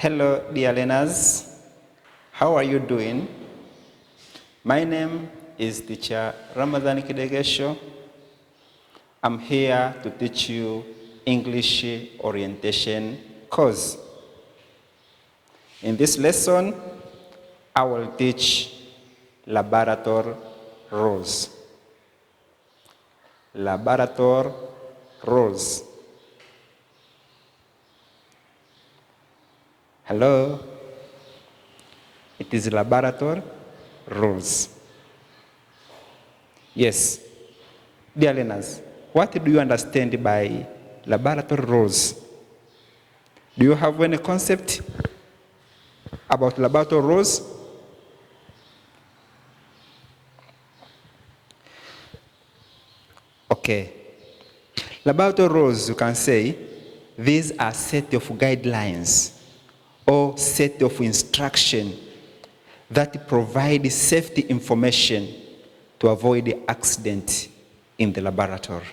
Hello, dear learners. How are you doing? My name is teacher Ramadhani Kidegesho. I'm here to teach you English orientation course. In this lesson, I will teach laboratory rules. Laboratory rules. Hello? It is laboratory rules. Yes. Dear learners, what do you understand by laboratory rules? Do you have any concept about laboratory rules? Okay. Laboratory rules, you can say, these are set of guidelines or set of instruction that provide safety information to avoid accident in the laboratory.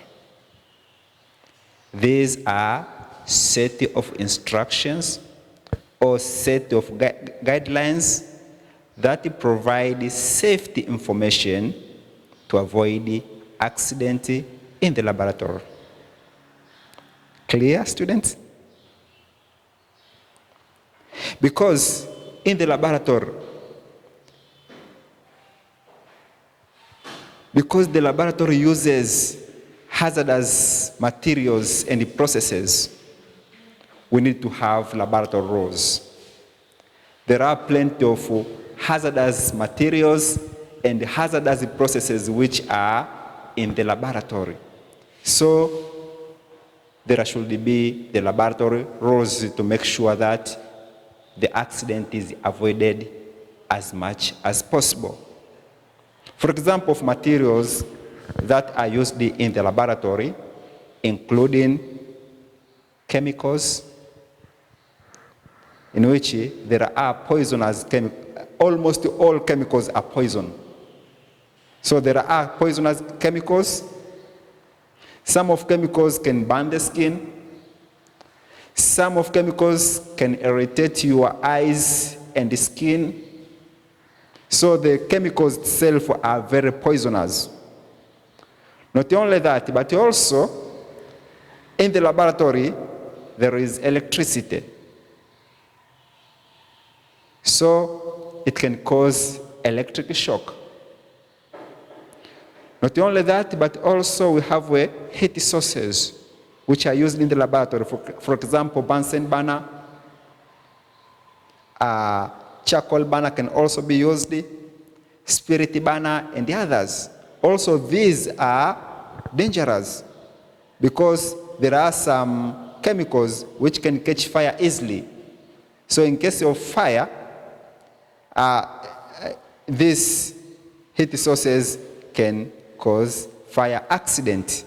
These are set of instructions or set of guidelines that provide safety information to avoid accident in the laboratory. Clear, students? Because in the laboratory, the laboratory uses hazardous materials and processes, we need to have laboratory rules. There are plenty of hazardous materials and hazardous processes which are in the laboratory. So there should be the laboratory rules to make sure that the accident is avoided as much as possible. For example, of materials that are used in the laboratory, including chemicals, in which there are poisonous chemicals. Almost all chemicals are poison. So there are poisonous chemicals. Some of chemicals can burn the skin. Some of chemicals can irritate your eyes and the skin. So the chemicals itself are very poisonous. Not only that, but also in the laboratory, there is electricity. So it can cause electric shock. Not only that, but also we have heat sources which are used in the laboratory. For example, Bunsen burner, charcoal burner can also be used, spirit burner, and the others. Also, these are dangerous because there are some chemicals which can catch fire easily. So in case of fire, these heat sources can cause fire accident.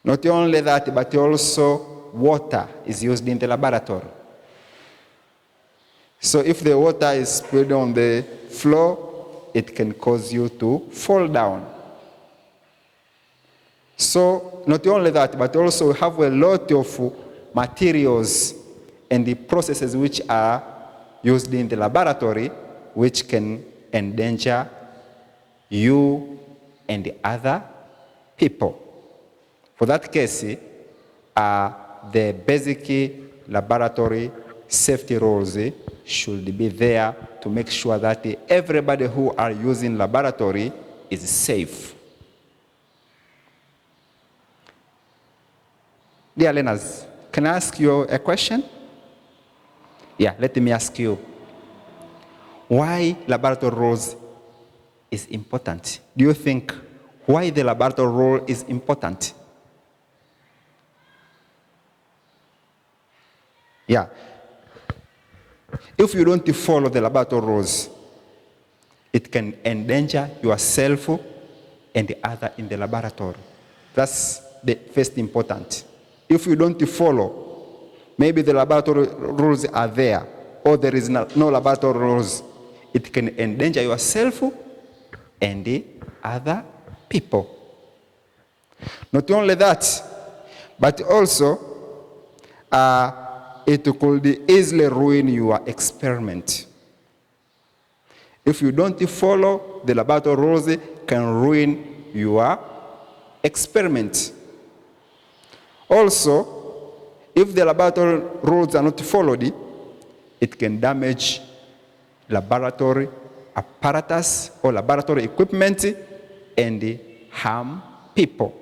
Not only that, but also water is used in the laboratory. So if the water is spilled on the floor, it can cause you to fall down. So not only that, but also we have a lot of materials and the processes which are used in the laboratory which can endanger you and the other people. For that case, the basic laboratory safety rules should be there to make sure that everybody who are using laboratory is safe. Dear learners, can I ask you a question? Yeah, let me ask you. Why laboratory rules is important? Do you think why the laboratory rule is important? Yeah. If you don't follow the laboratory rules, it can endanger yourself and the other in the laboratory. That's the first important. If you don't follow, maybe the laboratory rules are there, or there is no laboratory rules, it can endanger yourself and the other people. Not only that, but also it could easily ruin your experiment. If you don't follow the laboratory rules, it can ruin your experiment. Also, if the laboratory rules are not followed, it can damage laboratory apparatus or laboratory equipment and harm people.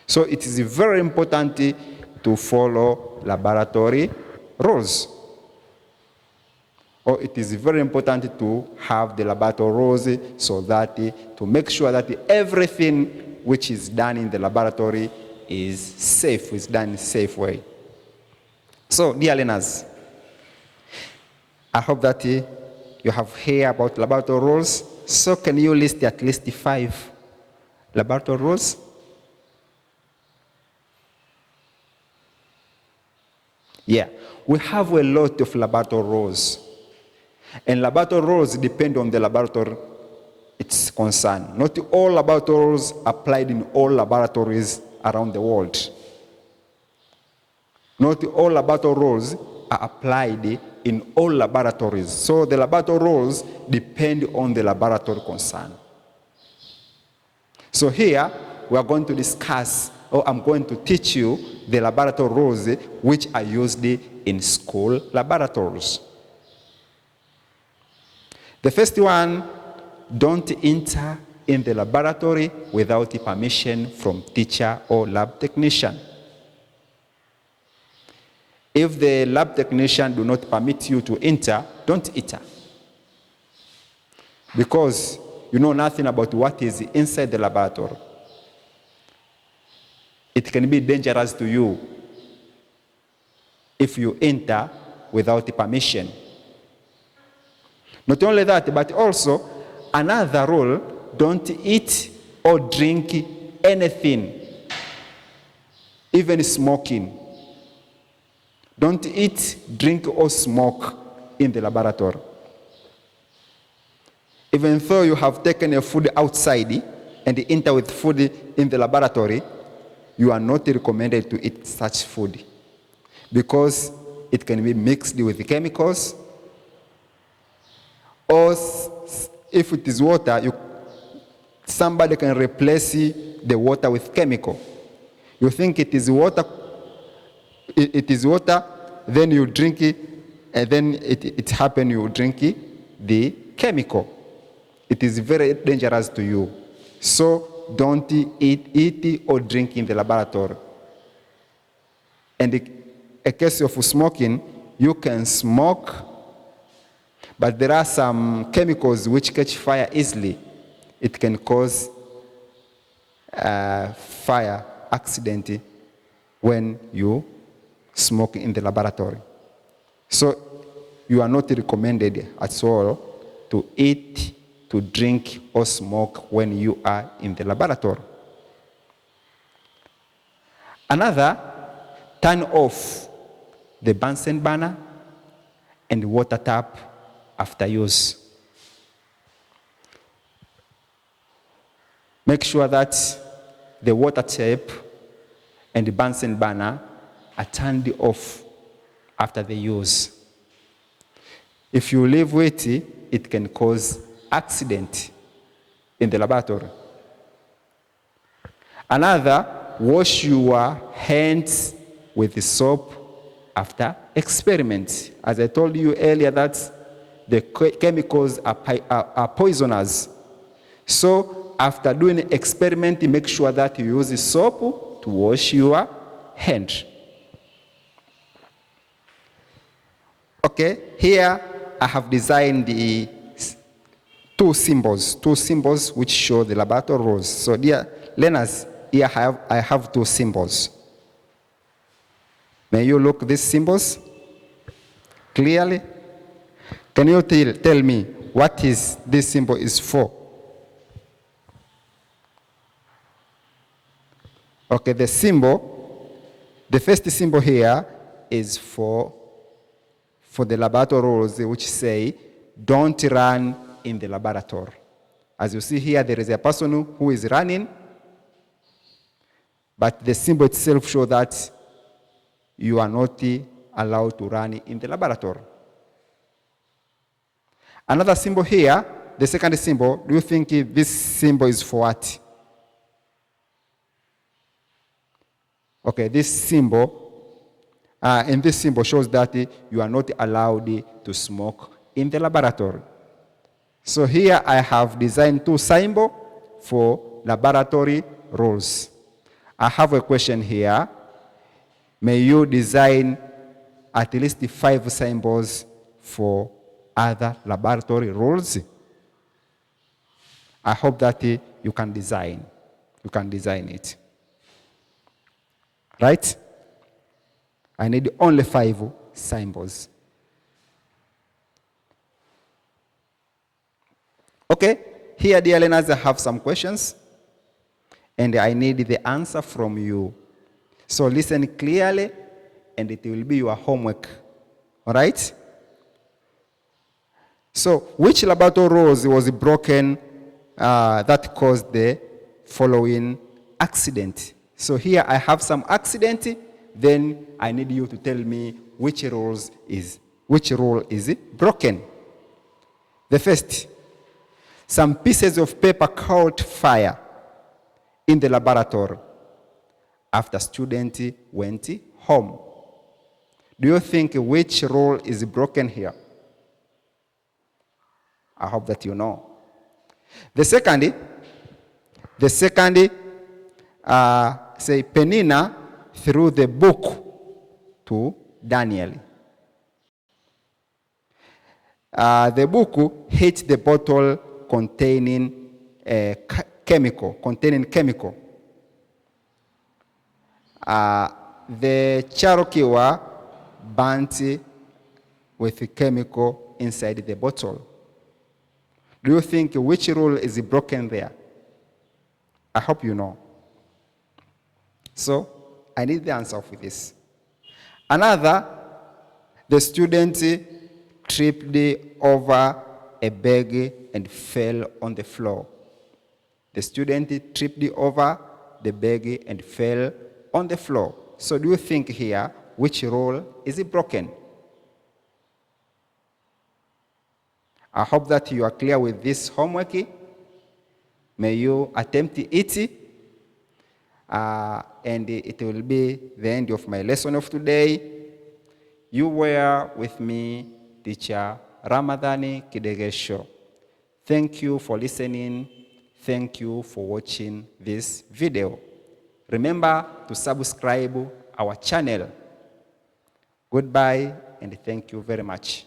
So it is very important to follow laboratory rules. Or it is very important to have the laboratory rules so that to make sure that everything which is done in the laboratory is safe, is done in a safe way. So, dear learners, I hope that you have heard about laboratory rules. So can you list at least 5 laboratory rules? Yeah, we have a lot of laboratory rules. And laboratory rules depend on the laboratory it's concerned. Not all laboratory rules applied in all laboratories around the world. Not all laboratory rules are applied in all laboratories. So the laboratory rules depend on the laboratory concern. So here we are going to discuss, or I'm going to teach you the laboratory rules which are used in school laboratories. The first one, don't enter in the laboratory without permission from teacher or lab technician. If the lab technician do not permit you to enter, don't enter. Because you know nothing about what is inside the laboratory. It can be dangerous to you if you enter without permission. Not only that, but also another rule, don't eat or drink anything, even smoking. Don't eat, drink, or smoke in the laboratory. Even though you have taken your food outside and enter with food in the laboratory, you are not recommended to eat such food because it can be mixed with chemicals, or if it is water, somebody can replace the water with chemical. You think it is water, then you drink it, and then it happens you drink the chemical. It is very dangerous to you. So don't eat or drink in the laboratory. And in a case of smoking, you can smoke, but there are some chemicals which catch fire easily. It can cause fire accident when you smoke in the laboratory. So you are not recommended at all to eat, to drink, or smoke when you are in the laboratory. Another, turn off the Bunsen burner and water tap after use. Make sure that the water tap and the Bunsen burner are turned off after the use. If you leave with it, it can cause accident in the laboratory. Another, wash your hands with the soap after experiment. As I told you earlier, that the chemicals are poisonous. So after doing an experiment, make sure that you use the soap to wash your hand. Okay, here I have designed the two symbols which show the laboratory rules. So dear learners, here I have two symbols. May you look these symbols clearly? Can you tell me what is this symbol is for? Okay, the first symbol here is for the laboratory rules which say, don't run in the laboratory. As you see here, there is a person who is running, but the symbol itself shows that you are not allowed to run in the laboratory. Another symbol here, the second symbol, do you think this symbol is for what? Okay, this symbol, and this symbol shows that you are not allowed to smoke in the laboratory. So here I have designed two symbols for laboratory rules. I have a question here. May you design at least 5 symbols for other laboratory rules? I hope that you can design it. Right? I need only 5 symbols. Okay, here, dear learners, I have some questions, and I need the answer from you. So listen clearly, and it will be your homework. All right? So, which laboratory rules was broken that caused the following accident? So here I have some accident, then I need you to tell me which rule is broken. The first, some pieces of paper caught fire in the laboratory after student went home. Do you think which rule is broken here? I hope that you know. The second, say Penina threw the book to Daniel. The book hit the bottle containing chemical. The Cherokee were burnt with chemical inside the bottle. Do you think which rule is broken there? I hope you know. So, I need the answer for this. Another, the student tripped over a bag and fell on the floor. The student tripped over the bag and fell on the floor. So do you think here, which rule is broken? I hope that you are clear with this homework. May you attempt it. And it will be the end of my lesson of today. You were with me, teacher Ramadhani Kidegesho. Thank you for listening. Thank you for watching this video. Remember to subscribe our channel. Goodbye and thank you very much.